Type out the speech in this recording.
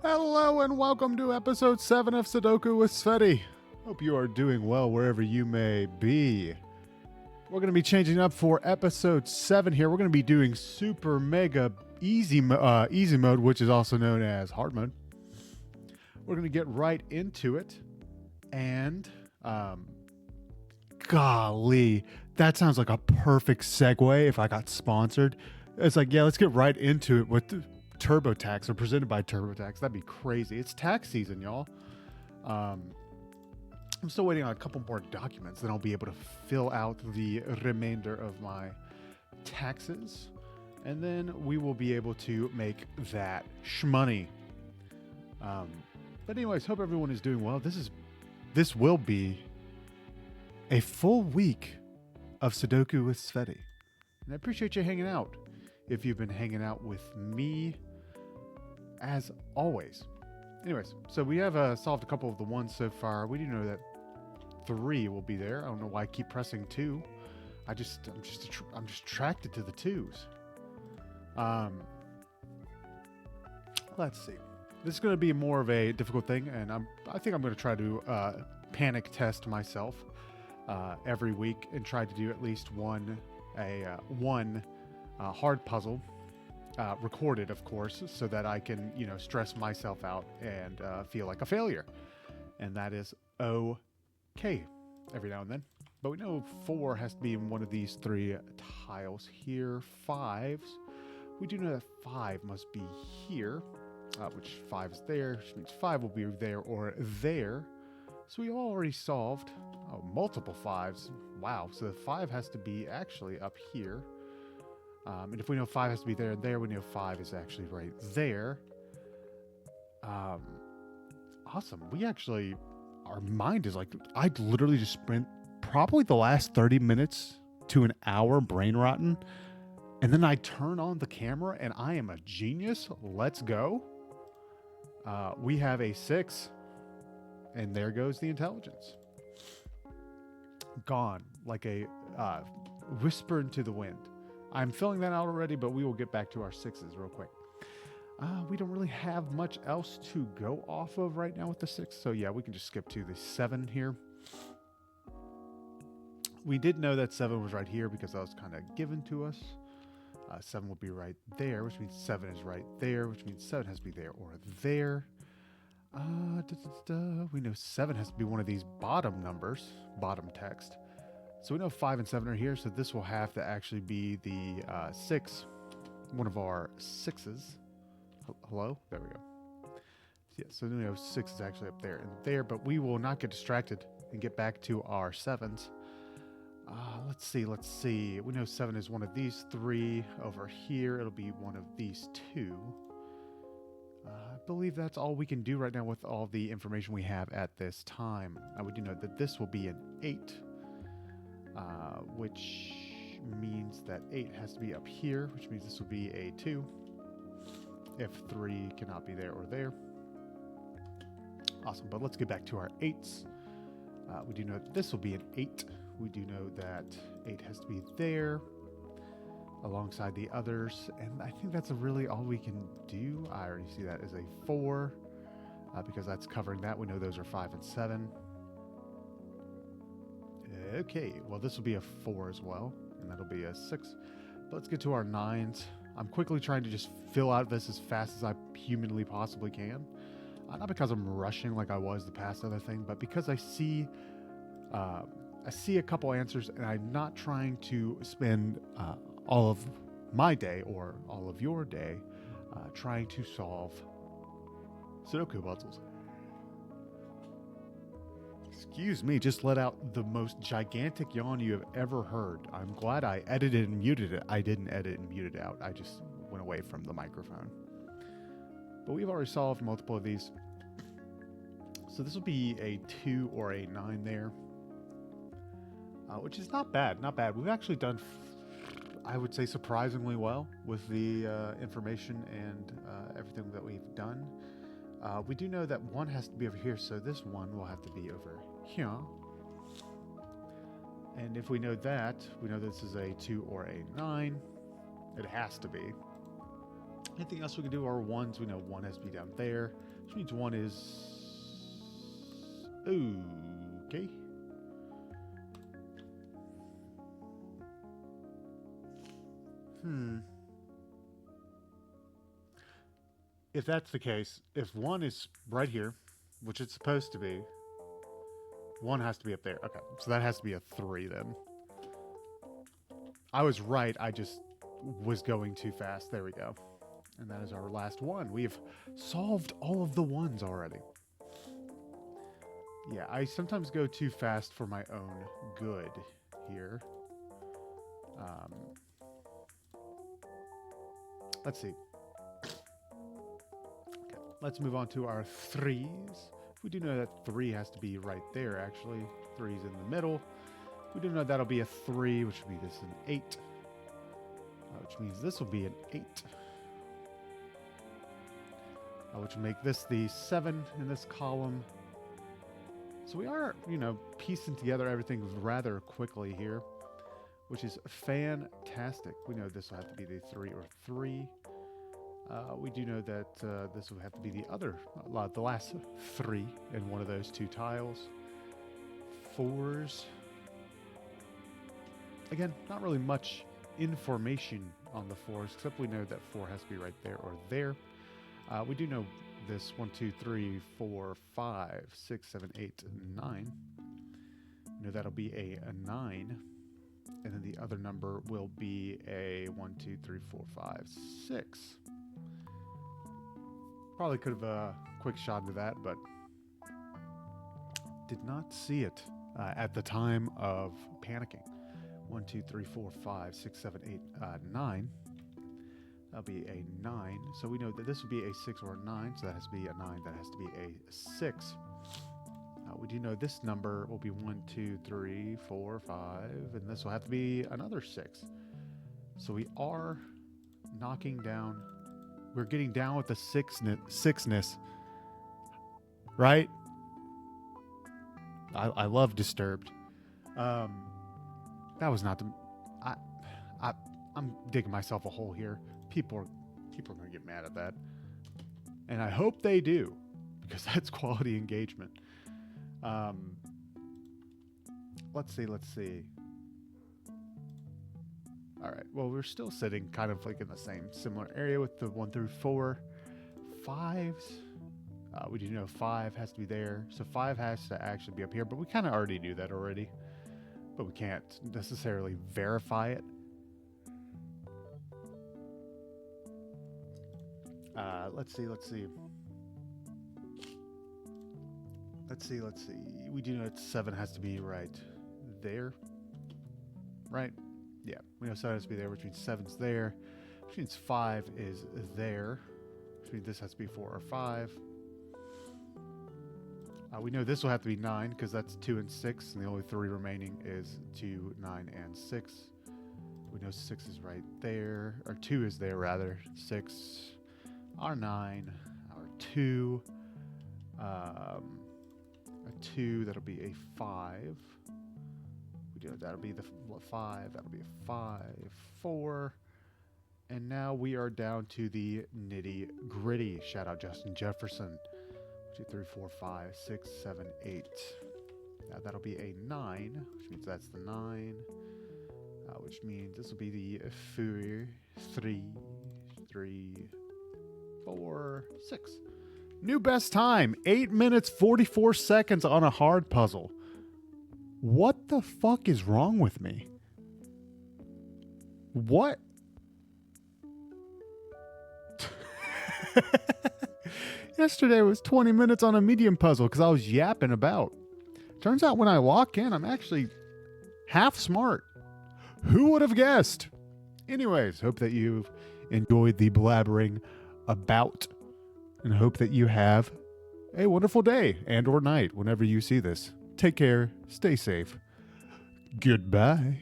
Hello and welcome to episode 7 of Sudoku with Tsvetii. Hope you are doing well wherever you may be. We're going to be changing up for episode 7 here. We're going to be doing super mega easy mode, which is also known as hard mode. We're going to get right into it. And, golly, that sounds like a perfect segue if I got sponsored. It's like, yeah, let's get right into it with TurboTax or presented by TurboTax. That'd be crazy. It's tax season, y'all. I'm still waiting on a couple more documents, then I'll be able to fill out the remainder of my taxes, and then we will be able to make that shmoney. But anyways, hope everyone is doing well. This will be a full week of Sudoku with Tsvetii, and I appreciate you hanging out. If you've been hanging out with me, as always. Anyways, so we have solved a couple of the ones so far. We do know that 3 will be there. I don't know why I keep pressing 2. I'm just attracted to the 2s. Let's see. This is going to be more of a difficult thing, and I think I'm going to try to panic test myself every week and try to do at least one hard puzzle, recorded, of course, so that I can, stress myself out and feel like a failure. And that is okay every now and then. But we know 4 has to be in one of these 3 tiles here. 5s. We do know that 5 must be here, which 5 is there, which means 5 will be there or there. So we already solved multiple 5s. Wow. So the 5 has to be actually up here. And if we know 5 has to be there and there, we know 5 is actually right there. Awesome. Our mind is like, I literally just spent probably the last 30 minutes to an hour brainrotting. And then I turn on the camera and I am a genius. Let's go. We have a 6. And there goes the intelligence. Gone like a whisper into the wind. I'm filling that out already, but we will get back to our 6s real quick. We don't really have much else to go off of right now with the 6. So yeah, we can just skip to the 7 here. We did know that 7 was right here because that was kind of given to us. 7 will be right there, which means 7 is right there, which means 7 has to be there or there. We know 7 has to be one of these bottom numbers, bottom text. So we know 5 and 7 are here, so this will have to actually be the 6, one of our 6s. Hello? There we go. Yeah, so we know 6 is actually up there and there, but we will not get distracted and get back to our 7s. Let's see. We know 7 is one of these 3 over here. It'll be one of these 2. I believe that's all we can do right now with all the information we have at this time. We do know that this will be an 8. Which means that 8 has to be up here, which means this will be a 2. If 3 cannot be there or there. Awesome, but let's get back to our 8s. We do know that this will be an 8. We do know that 8 has to be there alongside the others, and I think that's really all we can do. I already see that as a 4 because that's covering that. We know those are 5 and 7. Okay, well, this will be a 4 as well, and that'll be a 6. But let's get to our 9s. I'm quickly trying to just fill out this as fast as I humanly possibly can. Not because I'm rushing like I was the past other thing, but because I see a couple answers, and I'm not trying to spend all of my day or all of your day trying to solve Sudoku puzzles. Excuse me, just let out the most gigantic yawn you have ever heard. I'm glad I edited and muted it. I didn't edit and mute it out. I just went away from the microphone. But we've already solved multiple of these. So this will be a 2 or a 9 there. Which is not bad, not bad. We've actually done, I would say, surprisingly well with the information and everything that we've done. We do know that 1 has to be over here, so this 1 will have to be over here. And if we know that, we know this is a 2 or a 9. It has to be. Anything else we can do are 1s. We know 1 has to be down there. Which means 1 is... Okay. If that's the case, if 1 is right here, which it's supposed to be, 1 has to be up there. Okay, so that has to be a 3 then. I was right, I just was going too fast. There we go. And that is our last one. We've solved all of the ones already. Yeah, I sometimes go too fast for my own good here. Let's see. Okay, let's move on to our 3s. We do know that 3 has to be right there, actually. 3's in the middle. We do know that'll be a 3, which would be this an 8. Which means this will be an 8. Which will make this the 7 in this column. So we are, piecing together everything rather quickly here, which is fantastic. We know this will have to be the 3 or 3. We do know that this will have to be the last 3 in one of those 2 tiles. 4s. Again, not really much information on the 4s, except we know that 4 has to be right there or there. We do know this 1, 2, 3, 4, 5, 6, 7, 8, 9. You know that'll be a 9. And then the other number will be a 1, 2, 3, 4, 5, 6. Probably could have quick shot into that, but did not see it at the time of panicking. 1, 2, 3, 4, 5, 6, 7, 8, 9. That'll be a 9. So we know that this would be a 6 or a 9. So that has to be a 9. That has to be a 6. We do know this number will be 1, 2, 3, 4, 5. And this will have to be another 6. So we are knocking down. We're getting down with the sixness. Right? I love Disturbed. That was not the... I'm digging myself a hole here. People are going to get mad at that. And I hope they do, because that's quality engagement. Let's see. All right. Well, we're still sitting kind of like in the same similar area with the 1 through 4. 5s. We do know 5 has to be there. So 5 has to actually be up here, but we kind of already knew that already. But we can't necessarily verify it. Let's see. We do know that 7 has to be right there. Right? Yeah. We know 7 has to be there, which means 7's there. Which means 5 is there. Which means this has to be 4 or 5. We know this will have to be 9, because that's 2 and 6, and the only 3 remaining is 2, 9, and 6. We know 6 is right there, or 2 is there rather. 6, our 9, our 2, a 2, that'll be a 5. We do that'll be the 5, that'll be a 5, 4. And now we are down to the nitty gritty. Shout out Justin Jefferson. 2, 3, 4, 5, 6, 7, 8. Now that'll be a 9, which means that's the 9. Which means this will be the 4, 3, 4, 6. New best time, 8 minutes 44 seconds on a hard puzzle. What the fuck is wrong with me? What? Yesterday was 20 minutes on a medium puzzle because I was yapping about. Turns out when I lock in, I'm actually half smart. Who would have guessed? Anyways, hope that you've enjoyed the blabbering about, and hope that you have a wonderful day and or night whenever you see this. Take care. Stay safe. Goodbye.